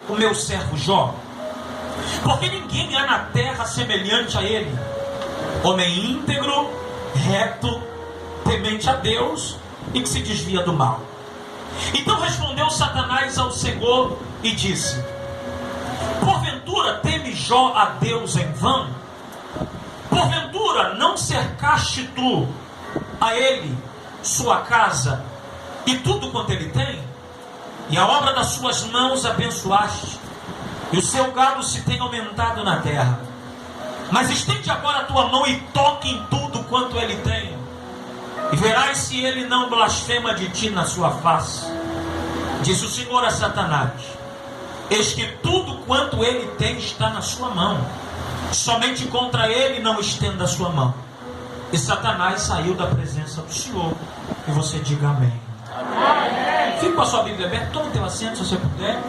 o meu servo Jó? Porque ninguém há na terra semelhante a ele, homem íntegro, reto, temente a Deus e que se desvia do mal. Então respondeu Satanás ao Senhor e disse: porventura teme Jó a Deus em vão? Porventura não cercaste tu a ele, sua casa e tudo quanto ele tem? E a obra das suas mãos abençoaste, e o seu gado se tem aumentado na terra. Mas estende agora a tua mão e toque em tudo quanto ele tem, e verás se ele não blasfema de ti na sua face. Disse o Senhor a Satanás: eis que tudo quanto ele tem está na sua mão, somente contra ele não estenda a sua mão. E Satanás saiu da presença do Senhor. E você diga amém. Amém. Fique com a sua Bíblia aberta, tome teu assento se você puder.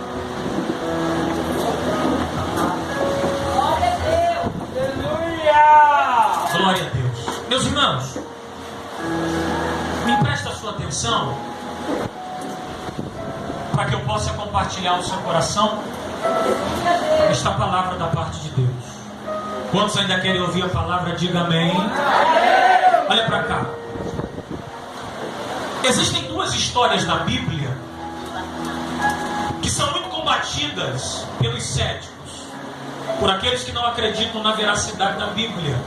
Glória a Deus. Aleluia. Glória a Deus. Meus irmãos, me empresta a sua atenção para que eu possa compartilhar o seu coração esta palavra da parte de Deus. Quantos ainda querem ouvir a palavra? Diga amém. Olha para cá. Existem duas histórias na Bíblia que são muito combatidas pelos céticos, por aqueles que não acreditam na veracidade da Bíblia.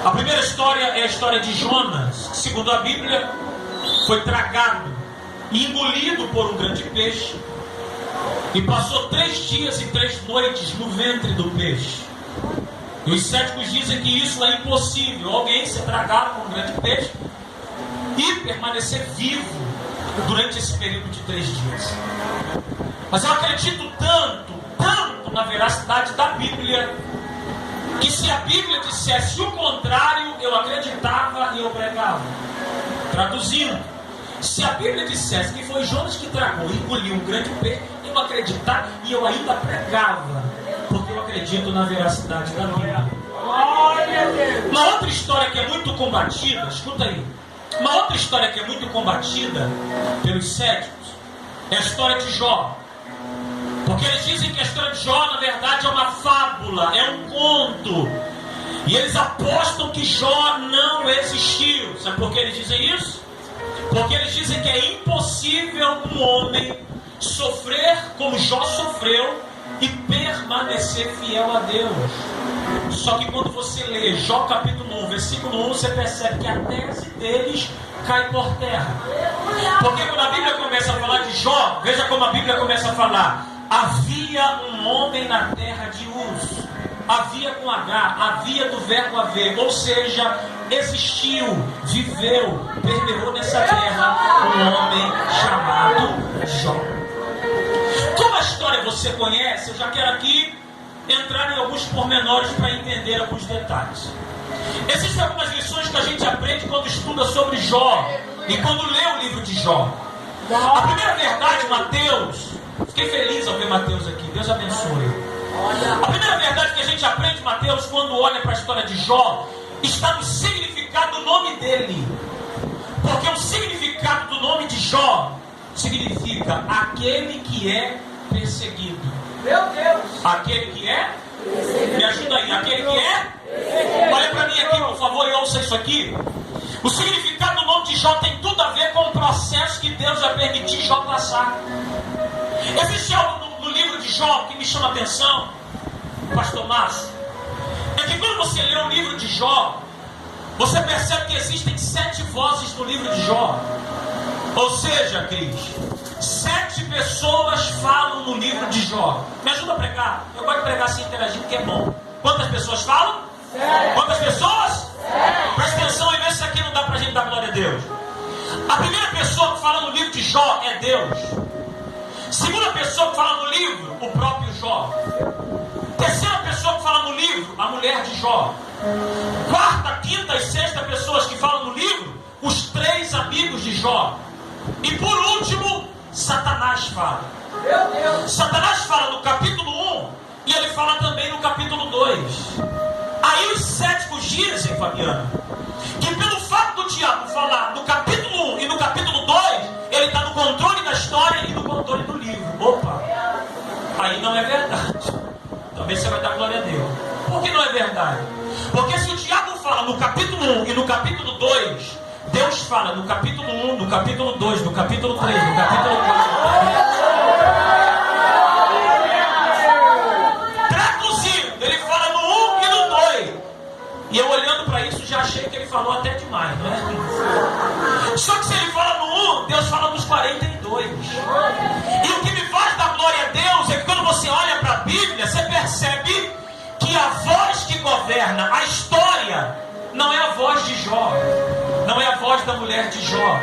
A primeira história é a história de Jonas, que, segundo a Bíblia, foi tragado e engolido por um grande peixe e passou 3 dias e 3 noites no ventre do peixe. E os céticos dizem que isso é impossível, alguém ser tragado por um grande peixe e permanecer vivo durante esse período de 3 dias. Mas eu acredito tanto na veracidade da Bíblia, que se a Bíblia dissesse o contrário, eu acreditava e eu pregava. Traduzindo, se a Bíblia dissesse que foi Jonas que tragou e engoliu um grande peixe, eu acreditava e eu ainda pregava, porque eu acredito na veracidade da Bíblia. Uma outra história que é muito combatida, escuta aí, uma outra história que é muito combatida pelos céticos é a história de Jó. Porque eles dizem que a história de Jó, na verdade, é uma fábula, é um conto. E eles apostam que Jó não existiu. Sabe por que eles dizem isso? Porque eles dizem que é impossível um homem sofrer como Jó sofreu e permanecer fiel a Deus. Só que quando você lê Jó capítulo 1, versículo 1, você percebe que a tese deles cai por terra. Porque quando a Bíblia começa a falar de Jó, veja como a Bíblia começa a falar: havia um homem na terra de Uz. Havia com H, havia do verbo haver, ou seja, existiu, viveu, permeou nessa terra um homem chamado Jó. Como a história você conhece, eu já quero aqui entrar em alguns pormenores para entender alguns detalhes. Existem algumas lições que a gente aprende quando estuda sobre Jó e quando lê o livro de Jó. A primeira verdade, Mateus, fiquei feliz ao ver Mateus aqui, Deus abençoe. A primeira verdade que a gente aprende, Mateus, quando olha para a história de Jó, está no significado do nome dele. Porque o significado do nome de Jó significa aquele que é perseguido. Meu Deus. Aquele que é? Me ajuda aí. Aquele que é? Olha para mim aqui, por favor, e ouça isso aqui. O significado do nome de Jó tem tudo a ver com o processo que Deus vai permitir Jó passar. Existe algo no livro de Jó que me chama a atenção, pastor Márcio. É que quando você lê o livro de Jó, você percebe que existem 7 vozes no livro de Jó. Ou seja, Cris, 7 pessoas falam no livro de Jó. Me ajuda a pregar. Eu gosto de pregar assim, interagindo, que é bom. Quantas pessoas falam? 7. Quantas pessoas? 7. Presta atenção e vê se isso aqui não dá pra gente dar glória a Deus. A primeira pessoa que fala no livro de Jó é Deus. Segunda pessoa que fala no livro, o próprio Jó. Terceira pessoa que fala no livro, a mulher de Jó. Quarta, quinta e sexta pessoas que falam no livro, os 3 amigos de Jó. E por último, Satanás fala. Meu Deus. Satanás fala no capítulo 1 e ele fala também no capítulo 2. Aí os céticos dizem, Fabiano, que pelo fato do diabo falar no capítulo 1 e no capítulo 2, ele está no controle da história e no controle do livro. Opa! não é verdade. Talvez você vai dar glória a Deus. Por que não é verdade? Porque se o diabo fala no capítulo 1 e no capítulo 2, Deus fala no capítulo 1, no capítulo 2, no capítulo 3, no capítulo 4. Traduzindo, ele fala no 1 e no 2. E eu olhando para isso já achei que ele falou até demais, não é? Só que se ele fala no 1, Deus fala nos 42. E o que me faz dar glória a Deus é que quando você olha para a Bíblia, você percebe que a voz que governa a história não é a voz de Jó, não é a voz da mulher de Jó,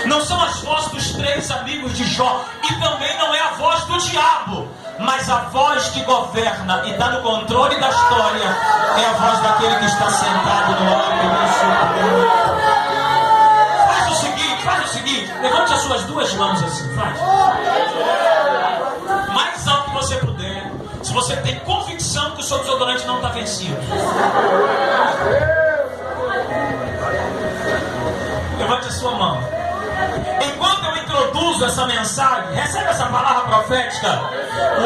não são as vozes dos 3 amigos de Jó, e também não é a voz do diabo, mas a voz que governa e está no controle da história é a voz daquele que está sentado no alto do Supremo. Faz o seguinte, levante as suas 2 mãos assim, faz. Mais alto que você puder, se você tem convicção que o seu desodorante não está vencido. Levante a sua mão. Enquanto eu introduzo essa mensagem, recebe essa palavra profética.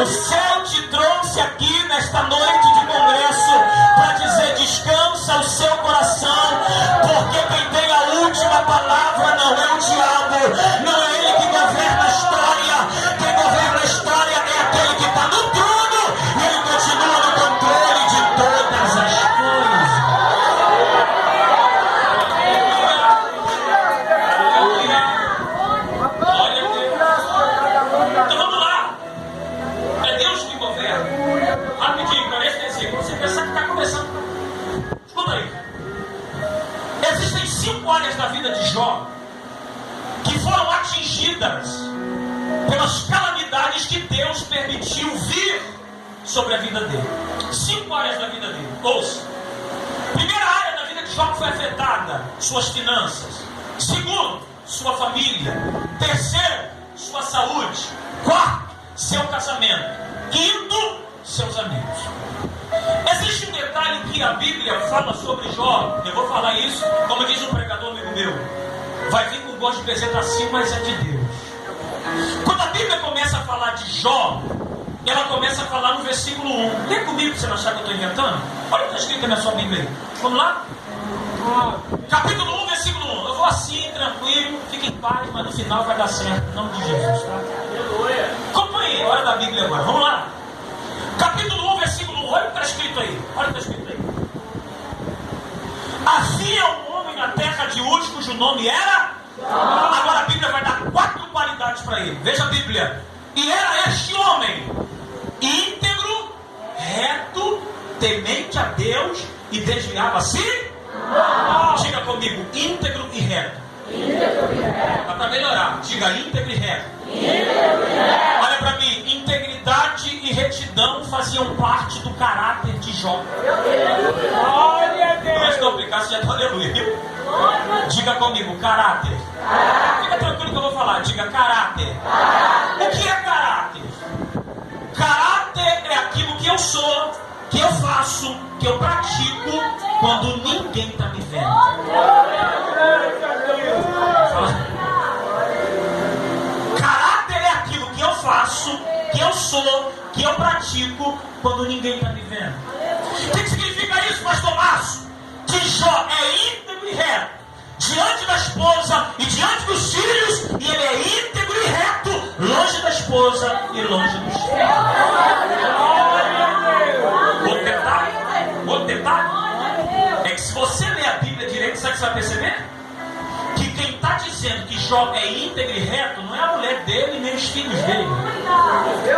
O céu te trouxe aqui nesta noite de congresso para dizer: descansa o seu coração, porque quem tem a última palavra não é o diabo, não é ele que governa a história. Quem governa a história é aquele que está no trono, e ele continua no controle de todas as coisas. Então vamos lá. É Deus que governa. Rapidinho, para esse versículo, você pensar que está começando. Escuta aí. Existem 5 áreas da vida de Jó que foram atingidas pelas calamidades que Deus permitiu vir sobre a vida dele. 5 áreas da vida dele. Ouça. Primeira área da vida de Jó que foi afetada: suas finanças. Segundo, sua família. Terceiro, sua saúde. Quarto, seu casamento. Quinto, seus amigos. Existe um detalhe que a Bíblia fala sobre Jó. Eu vou falar isso, como diz um pregador amigo meu: vai vir com gosto de bezerro assim, mas é de Deus. Quando a Bíblia começa a falar de Jó, ela começa a falar no versículo 1. Lê comigo para você não achar que eu estou inventando. Olha o que está escrito na sua Bíblia aí. Vamos lá? Capítulo 1, versículo 1. Eu vou assim, tranquilo, fique em paz, mas no final vai dar certo. Em nome de Jesus, tá? Acompanhe a hora da Bíblia agora. Vamos lá. Capítulo 1, versículo 1. Olha o que está escrito aí. Olha o que está escrito aí. Havia um homem na terra de Uz, cujo nome era... Agora a Bíblia vai dar 4 qualidades para ele. Veja a Bíblia. E era este homem íntegro, reto, temente a Deus e desviava-se. Diga comigo: íntegro e reto. Dá para melhorar. Diga: íntegro e reto. Olha para mim. Integridade e retidão faziam parte do caráter de Jó. Não estou complicado, você já está aleluia, viu? Diga comigo: caráter. Fica tranquilo que eu vou falar. Diga: caráter. O que é caráter? Caráter é aquilo que eu sou, que eu faço, que eu pratico quando ninguém está me vendo. Caráter é aquilo que eu faço, que eu sou, que eu pratico quando ninguém está me vendo. O que significa isso, pastor Márcio? Que Jó é íntegro e reto diante da esposa e diante dos filhos, e ele é íntegro e reto longe da esposa e longe dos filhos. Outro detalhe é que se você ler a Bíblia direito, sabe o que você vai perceber? Que quem está dizendo que Jó é íntegro e reto não é a mulher dele nem os filhos dele.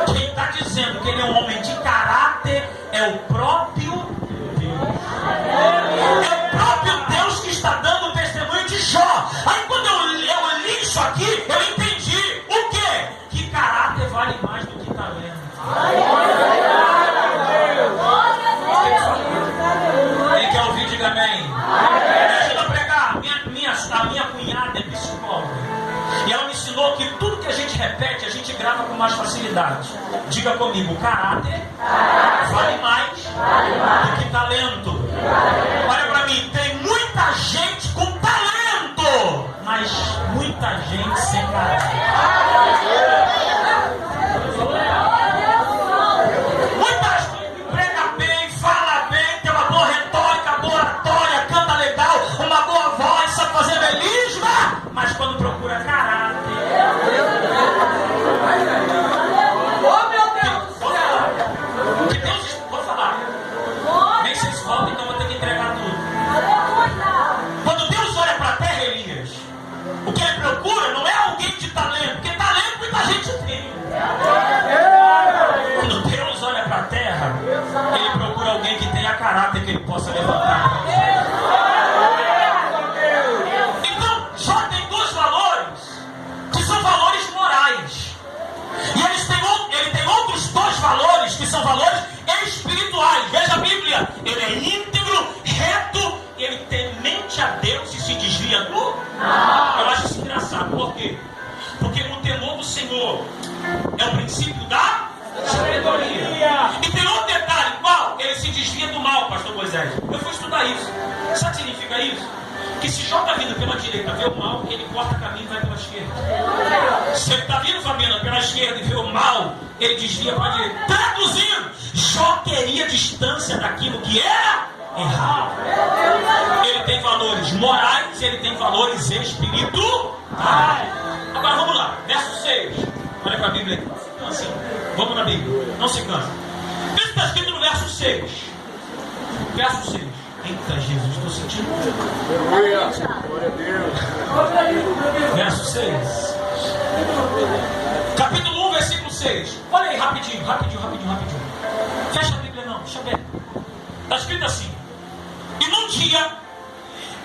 Quem está dizendo que ele é um homem de caráter é o próprio Deus. É o próprio Deus que está dando o testemunho de Jó. Aí quando eu li isso aqui, eu entendi o quê? Que caráter vale mais do que talento. Quem quer ouvir, diga amém. Me ajuda a pregar. A minha cunhada é psicóloga. E ela me ensinou que tudo que a gente repete, a gente grava com mais facilidade. Diga comigo: caráter vale mais do que talento. Olha para mim, tem muita gente com talento, mas muita gente sem caráter. Moisés. Eu fui estudar isso. Sabe o que significa isso? Que se Jó está vindo pela direita vê o mal, ele corta caminho e vai pela esquerda. Se ele está vindo, Fabiana, pela esquerda e vê o mal, ele desvia para a direita. Traduzindo, Jó queria distância daquilo que era errado. Ele tem valores morais, ele tem valores espirituais. Agora vamos lá, verso 6. Olha para a Bíblia aqui. Então, assim, vamos na Bíblia, não se cansa. Veja o que está escrito no verso 6. Verso 6. Eita Jesus, estou sentindo. Glória a Deus. Verso 6. Capítulo 1, versículo 6. Olha aí, rapidinho. Fecha a Bíblia não, deixa aberto. Está escrito assim. E num dia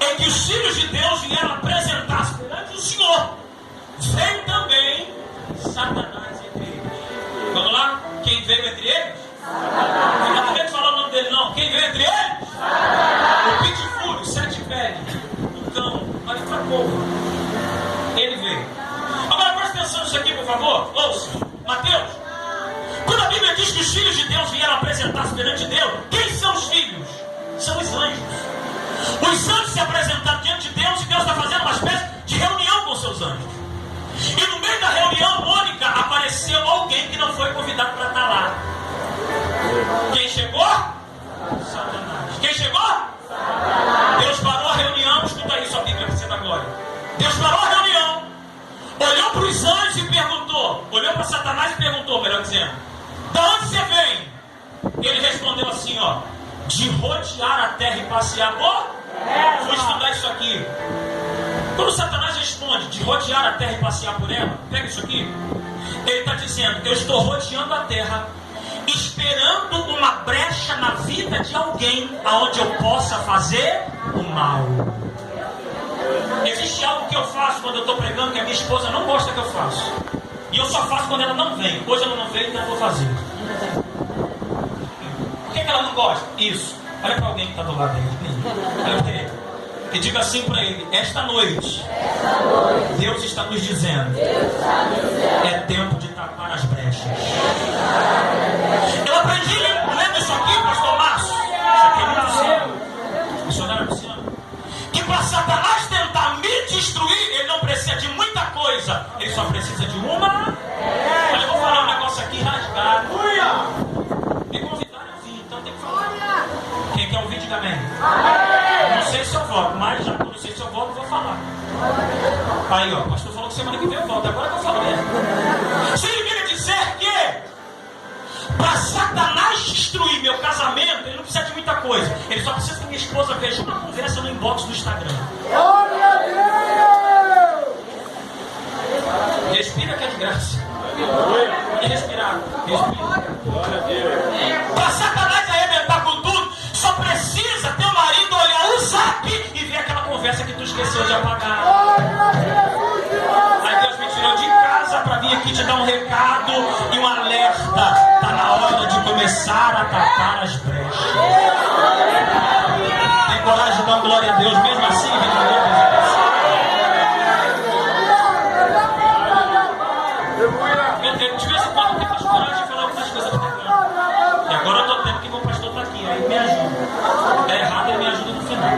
em que os filhos de Deus vieram apresentar-se perante o Senhor, veio também Satanás entre eles. Vamos lá? Quem veio entre eles? Eu não tenho que falar o nome dele não. Quem veio entre eles? O pitifúrio, o sete pele, o cão, olha pra porra. Ele veio. Agora presta atenção nisso aqui, por favor. Ouça, Mateus. Quando a Bíblia diz que os filhos de Deus vieram apresentar-se perante Deus, quem são os filhos? São os anjos. Os anjos se apresentaram diante de Deus e Deus está fazendo uma espécie de reunião com seus anjos. E no meio da reunião, Mônica, apareceu alguém que não foi convidado para estar lá. Quem chegou? Satanás. Quem chegou? Satanás. Deus parou a reunião, escuta isso, a Bíblia que você dá glória. Deus parou a reunião, olhou para os anjos e perguntou, olhou para Satanás e perguntou, melhor dizendo, da onde você vem? Ele respondeu assim, ó, de rodear a terra e passear por? Vou estudar isso aqui. Quando Satanás responde de rodear a terra e passear por ela, pega isso aqui. Ele está dizendo, eu estou rodeando a terra, esperando uma brecha na vida de alguém aonde eu possa fazer o mal. Existe algo que eu faço quando eu estou pregando que a minha esposa não gosta que eu faço. E eu só faço quando ela não vem. Hoje ela não veio, então eu vou fazer. Por que ela não gosta? Isso. Olha para alguém que está do lado dele. Olha para ele. E diga assim para ele, esta noite, Deus está nos dizendo, é tempo de tapar as brechas. Eu aprendi lendo isso aqui, pastor Márcio. Isso aqui é muito sério. Missionário Luciano. Que para Satanás tentar me destruir, ele não precisa de muita coisa. Ele só precisa de uma. Mas eu vou falar um negócio aqui rasgado. Me convidaram a ouvir, então tem que falar. Quem quer ouvir, diga amém. Não sei se eu volto, mas já que eu não sei se eu volto, eu vou falar. Aí, ó, o pastor falou que semana que vem eu volto, agora que eu falo mesmo. Significa dizer que para Satanás destruir meu casamento, ele não precisa de muita coisa. Ele só precisa que minha esposa veja uma conversa no inbox do Instagram. Glória a Deus! Respira que é de graça. E respirar. Respira. Glória a Deus! Para Satanás arrebentar com tudo, só precisa teu marido olhar o zap e ver aquela conversa que tu esqueceu de apagar. Aí Deus me tirou de casa para vir aqui te dar um recado e um alerta. Está na hora de começar a tapar as brechas. Tem coragem de dar glória a Deus mesmo assim, de vez em quando tem mais coragem de falar algumas coisas para cá. E agora eu estou tendo que o pastor está aqui, aí me ajuda. É errado, ele me ajuda no final.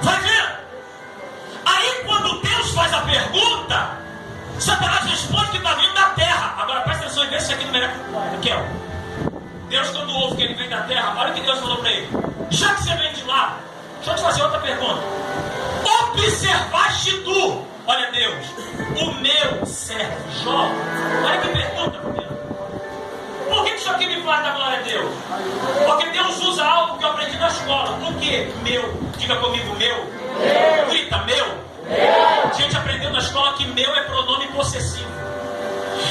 Vai ver! Aí quando Deus faz a pergunta, Satanás responde que está vindo da terra. Agora presta atenção e vê se aqui no melhor. Raquel, Deus quando ouve que ele vem da terra, olha o que Deus falou para ele. Já que você vem de lá, deixa eu te fazer outra pergunta. Observaste tu, olha Deus, o meu servo Jó? Olha que pergunta, meu. Por que isso aqui me faz da glória a Deus? Porque Deus usa algo que eu aprendi na escola. O que? Meu. Diga comigo, meu. Grita, meu. A gente aprendeu na escola que meu é pronome possessivo.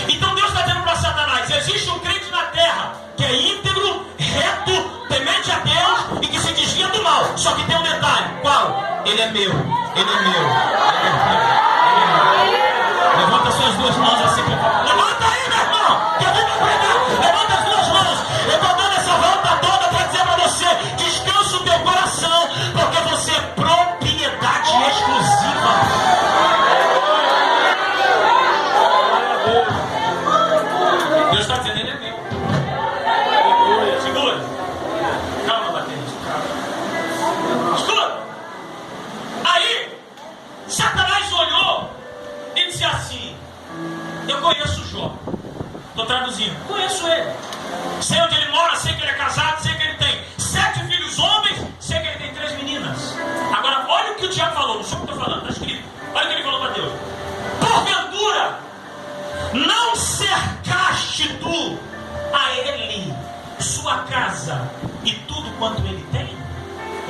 Então Deus está dizendo para Satanás, existe um crente na terra que é íntegro, reto, temente a Deus e que se desvia do mal. Só que tem um detalhe. Qual? Ele é meu. Ele é meu. Ele é meu. Levanta suas duas mãos assim, por favor. Levanta aí, meu irmão, que eu vou pregar. Levanta as duas mãos. Eu estou dando essa volta toda para dizer para você, descansa o teu coração, porque você é propriedade exclusiva. Deus está dizendo, ele é meu. Segura. Calma, Batista. conheço ele. Sei onde ele mora, sei que ele é casado, sei que ele tem 7 filhos homens, sei que ele tem 3 meninas. Agora, olha o que o diabo falou, não sei o que eu estou falando, está escrito. Olha o que ele falou para Deus. Porventura, não cercaste tu a ele, sua casa e tudo quanto ele tem?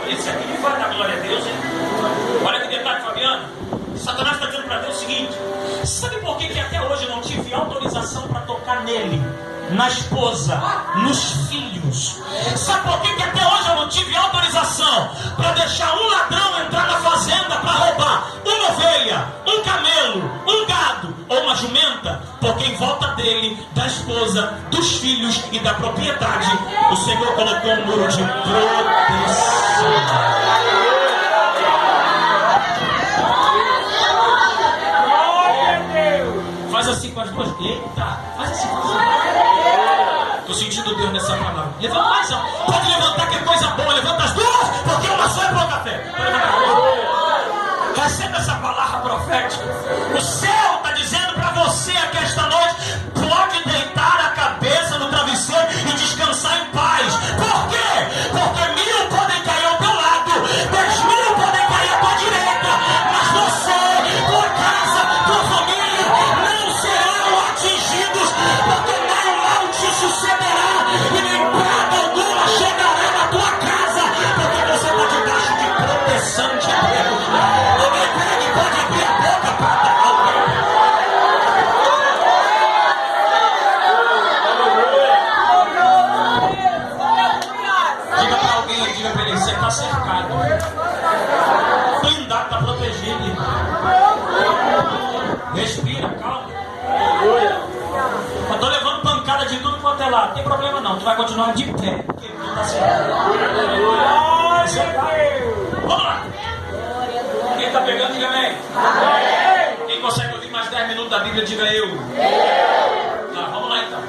Olha, isso aqui não vai dar glória a Deus, hein? Olha que detalhe, Fabiano. Satanás está dizendo para Deus o seguinte: sabe por que até hoje eu não tive autorização para tocar nele, na esposa, nos filhos? Sabe por que até hoje eu não tive autorização para deixar um ladrão entrar na fazenda para roubar uma ovelha, um camelo, um gado ou uma jumenta? Porque em volta dele, da esposa, dos filhos e da propriedade, o Senhor colocou um muro de proteção. Faz assim com as duas. Eita, faz assim com as duas. Estou sentindo Deus nessa palavra. Levanta mais, ó. Pode levantar, que é coisa boa. Levanta as duas, porque uma só é para o café. Receba essa palavra profética. O céu está dizendo para você aqui esta noite: pode deitar a cabeça no travesseiro e descansar em paz. Por quê? Porque 1000 podem cair ao teu lado, 10.000 podem cair à tua direita, mas você, tua casa, tua família não serão atingidos, porque nem o mal te sucederá e nem praga alguma chegará na tua casa, porque você está debaixo de proteção de Deus. Alguém pede, pode abrir a boca para dar alguém. Diga para alguém, diga para ele: você está cercado, blindado, está protegido, irmão. Respira, calma. Eu estou levando pancada de tudo quanto é lado. Não tem problema não, tu vai continuar de pé, porque tu está cercado. Vamos lá. Quem está pegando, diga amém. Quem consegue ouvir mais 10 minutos da Bíblia, diga eu. Tá, vamos lá então.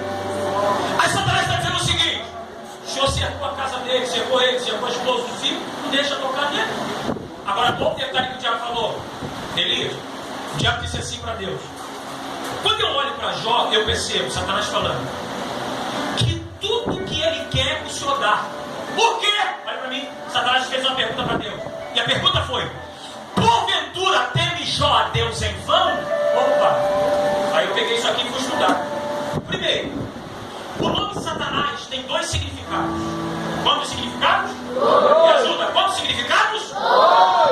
Aí Satanás está dizendo o seguinte: o Senhor cercou a casa dele, cercou ele, cercou a esposa, o filho, não deixa tocar nele. Agora, bom detalhe que o diabo falou. Elias, o diabo disse assim para Deus. Quando eu olho para Jó, eu percebo Satanás falando que tudo que ele quer, o Senhor dá. Por quê? Olha para mim. Satanás fez uma pergunta para Deus. E a pergunta foi: porventura teme Jó a Deus em vão? Opa! Aí eu peguei isso aqui e fui estudar. Primeiro, o nome Satanás tem 2 significados. Quantos significados? Me ajuda. Quantos significados?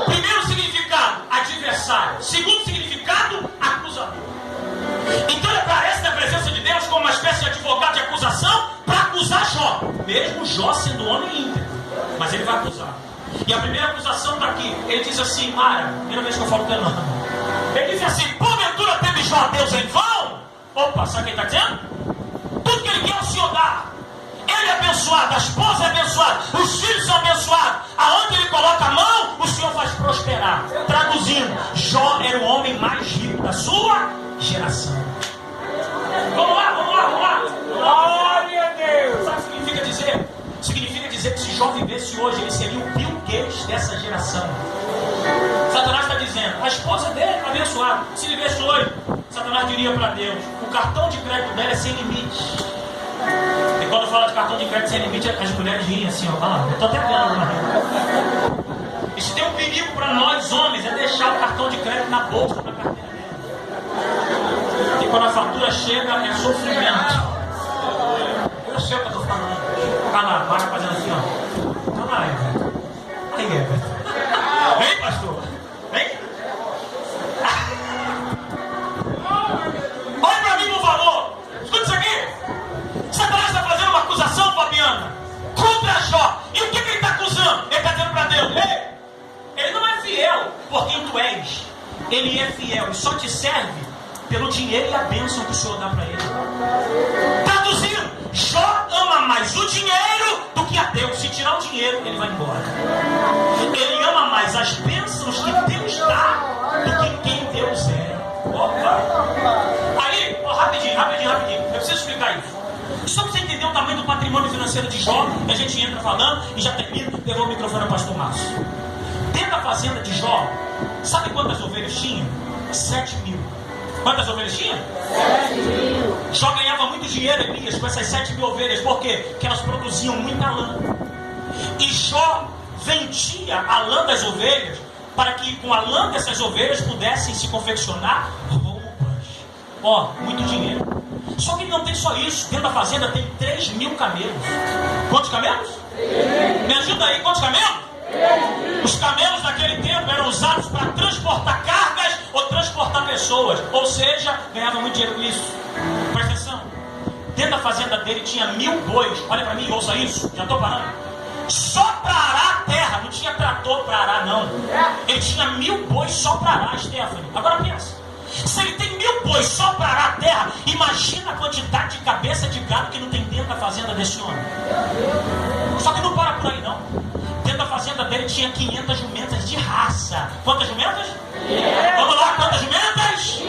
Primeiro significado, adversário. Segundo significado, acusador. Então ele aparece na presença de Deus como uma espécie de advogado de acusação para acusar Jó. Mesmo Jó sendo homem íntegro, mas ele vai acusar. E a primeira acusação está aqui. Ele diz assim: Mara, primeira vez que eu falo teu nome. Ele diz assim: porventura teme Jó a Deus em vão? Opa, sabe o que ele está dizendo? Tudo que ele quer o Senhor dá. Ele é abençoado, a esposa é abençoada, os filhos são abençoados. Aonde ele coloca a mão, o Senhor faz prosperar. Traduzindo, Jó era o homem mais rico da sua geração. Vamos lá, vamos lá, vamos lá. Glória a Deus. Sabe o que significa dizer? Significa dizer que se Jó vivesse hoje, ele seria o Bill Gates dessa geração. Satanás está dizendo: a esposa dele é abençoada. Se vivesse hoje, Satanás diria para Deus: o cartão de crédito dela é sem limite. E quando fala de cartão de crédito sem limite, as mulheres riem assim, ó. Ah, eu estou até vendo alguma coisa. Isso tem um perigo para nós homens, é deixar o cartão de crédito na bolsa, na carteira dela. E quando a fatura chega, é sofrimento. Eu sei o que eu estou falando. Tá lá, vai fazendo assim, ó. Tá lá, Everton. Aí, Everton. Vem, pastor. Vem. Olha para mim no valor. Escuta isso aqui. Satanás está fazendo uma acusação, Fabiana, contra Jó. E o que ele está acusando? Ele está dizendo para Deus: ei, ele não é fiel por quem tu és. Ele é fiel e só te serve pelo dinheiro e a bênção que o Senhor dá para ele. Traduzindo, Jó ama mais o dinheiro do que a Deus. Se tirar o dinheiro, ele vai embora. Ele ama mais as bênçãos que Deus dá do que quem Deus é. Opa! Aí, ó, rapidinho. Eu preciso explicar isso. Só para você entender o tamanho do patrimônio financeiro de Jó, a gente entra falando e já termina. Levou o microfone ao pastor Márcio. Dentro da fazenda de Jó, sabe quantas ovelhas tinha? 7.000. Quantas ovelhas tinha? 7.000. Jó ganhava ganhava muito dinheiro, Elias, com essas 7.000 ovelhas. Por quê? Porque elas produziam muita lã. E Jó vendia a lã das ovelhas para que com a lã dessas ovelhas pudessem se confeccionar roupas. Muito dinheiro. Só que não tem só isso. Dentro da fazenda tem 3.000 camelos. Quantos camelos? Me ajuda aí, quantos camelos? Os camelos naquele tempo eram usados para transportar cargas ou transportar pessoas. Ou seja, ganhava muito dinheiro com isso. Presta atenção. Dentro da fazenda dele tinha 1.000 bois. Olha para mim, ouça isso. Já estou parando. Só para arar a terra. Não tinha trator para arar, não. Ele tinha 1.000 bois só para arar, Stephanie. Agora pensa. Se ele tem 1.000 bois só para arar a terra, imagina a quantidade de cabeça de gado que não tem dentro da fazenda desse homem. Só que não para por aí, não. Dentro da fazenda dele tinha 500 jumentas de raça. Quantas jumentas? Vamos lá, quantas jumentas?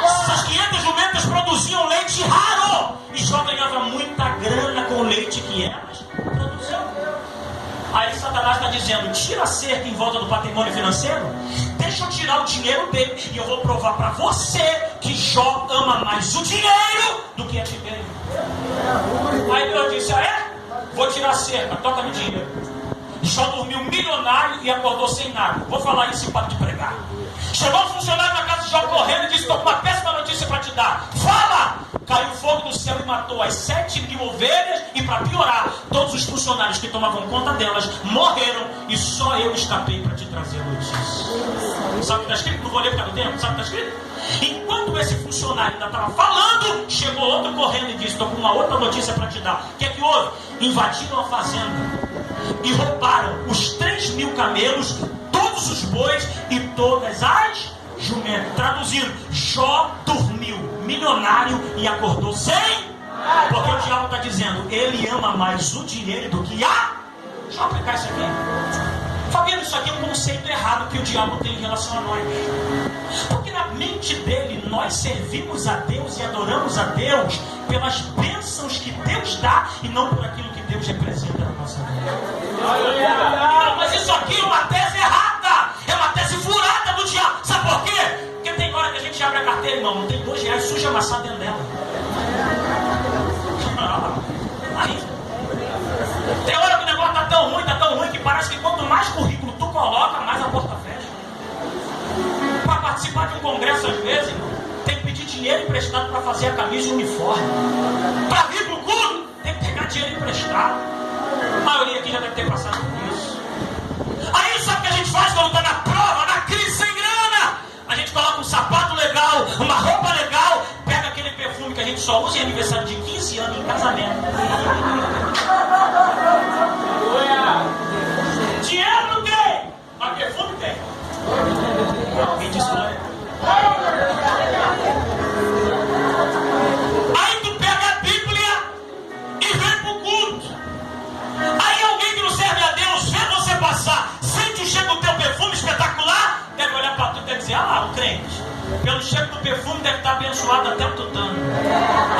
Essas 500 jumentas produziam leite raro. E Jó ganhava muita grana com o leite que elas produziam. Aí Satanás está dizendo, tira a cerca em volta do patrimônio financeiro, deixa eu tirar o dinheiro dele e eu vou provar para você que Jó ama mais o dinheiro do que a ti mesmo. Aí Deus disse, vou tirar a cerca, toca no dinheiro. Jó dormiu milionário e acordou sem nada. Vou falar isso e paro de pregar. Chegou um funcionário na casa de Jó correndo e disse, estou com uma péssima notícia para te dar. Fala! Caiu fogo do céu e matou as 7.000 ovelhas. E para piorar, todos os funcionários que tomavam conta delas morreram. E só eu escapei para te trazer a notícia. Sabe o que está escrito? Não vou ler por causa do tempo. Sabe o que está escrito? Enquanto esse funcionário ainda estava falando, chegou outro correndo e disse, estou com uma outra notícia para te dar. O que é que houve? Invadiram a fazenda e roubaram os 3.000 camelos, todos os bois e todas as jumentas. Traduzindo, Jó dormiu milionário e acordou sem. Porque o diabo está dizendo, ele ama mais o dinheiro do que a. Deixa eu aplicar isso aqui. Fabiano, isso aqui é um conceito errado que o diabo tem em relação a nós. Porque na mente dele nós servimos a Deus e adoramos a Deus pelas bênçãos que Deus dá e não por aquilo que Deus representa na nossa vida. Não, mas isso aqui é uma tese errada, é uma tese furada do diabo. Sabe por quê? Porque tem hora que a gente abre a carteira, irmão, não tem R$2, suja amassado dentro dela. Aí, tem hora que o negócio tá tão ruim que parece que quanto mais currículo tu coloca, mais a porta fecha. Para participar de um congresso às vezes, irmão, tem que pedir dinheiro emprestado para fazer a camisa e o uniforme. Para vir pro culto, tem que pegar dinheiro emprestado. A maioria aqui já deve ter passado por isso. Aí sabe o que a gente faz quando está na prova, na crise, sem grana? A gente coloca um sapato legal, uma roupa legal, pega aquele perfume que a gente só usa em aniversário de 15 anos, em casamento. Dinheiro não tem, mas perfume tem. Me diz glória. Aí tu pega a Bíblia e vem pro culto. Aí alguém que não serve a Deus vê você passar, sente o cheiro do teu perfume espetacular, deve olhar para tu e deve dizer, o crente, pelo cheiro do perfume deve estar abençoado até o tutano.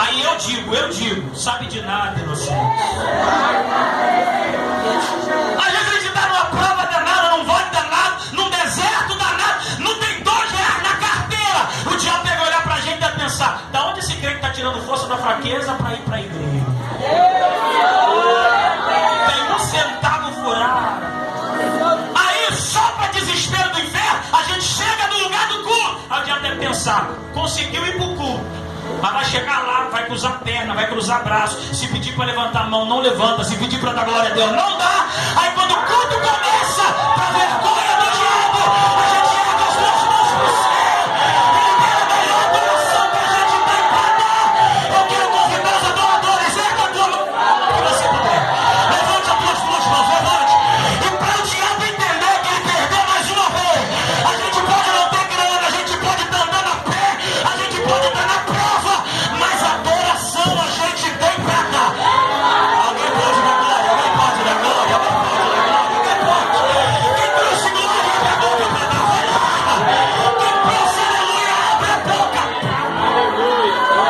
Aí eu digo, sabe de nada, inocente. Às vezes a gente está numa prova danada, num vale danado, num deserto danado, não tem R$2 na carteira. O diabo deve olhar pra gente e deve pensar, da onde esse crente está tirando força da fraqueza para ir para a igreja? Tem um centavo furado. Aí, só para desespero do inferno, a gente chega no lugar do culto. Aí o diabo deve pensar, conseguiu ir pro culto, mas vai chegar lá, vai cruzar a perna, vai cruzar braço. Se pedir para levantar a mão, não levanta. Se pedir para dar glória a Deus, não dá. Aí quando o culto começa, para vergonha do diabo, a gente